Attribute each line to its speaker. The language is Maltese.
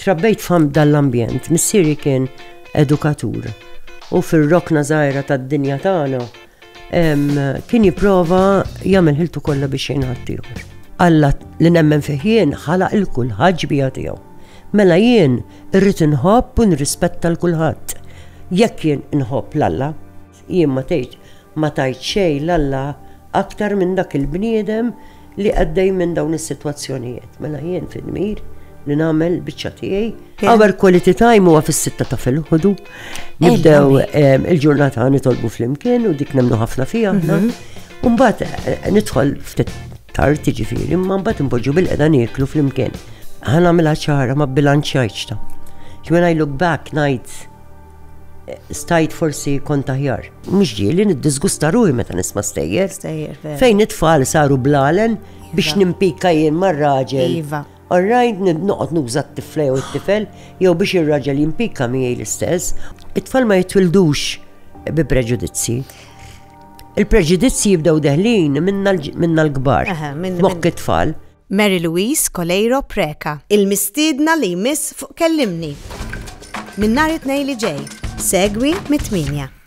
Speaker 1: trabbejt fam dal-ambjent, missieri kien edukatur. U fil-rokna zaħira tad-dinja tagħna kien jipprova jagħmel ħiltu kollha biex jinħaddieħor. Alla li nemmen fih jien ħalaq il-kulħadd ġbija tiegħu. Mela jien irrid inħobb u nirrispetta l-kulħadd. Jekk jien inħobb l-Alla, jien ma tajt xejn l-Alla aktar minn dak il-bniedem li għaddej minn dawn is-sitwazzjonijiet. Mela jien fid-dmir li nagħmel biċċa tiegħi. Our quality time huwa fis-sitta ta' filgħodu. Nibdew il-ġurnata nitolbu flimkien u dik nemnu ħafna fiha aħna. U mbagħad nidħol ftit tard jiġifieri, imma mbagħad inpoġġu bil-qeda nieklu flimkien. Ħa nagħmilha ċara ma bilanċjajtx. When I look back ngħid stajt forsi kont aħjar. Mhux ġieli niddisgusta ruħi meta nisma' stejjer. Fejn it-tfal saru blalen biex nimpika jien mar-raġel. Orrajt noqgħod nuża t-tifla jew it-tifel jew biex ir-raġel jimpika miegħi l-istess. It-tfal ma jitwildux bi preġudizzi. Il-preġudizzi jibdew deħlin minna l-kbar. Mokk it-tfal.
Speaker 2: Mary Louise Colejro Preka, il-mistiedna li jmiss fuq Kellimni. Min nhar it-tnejn li ġej, segwi mit-8.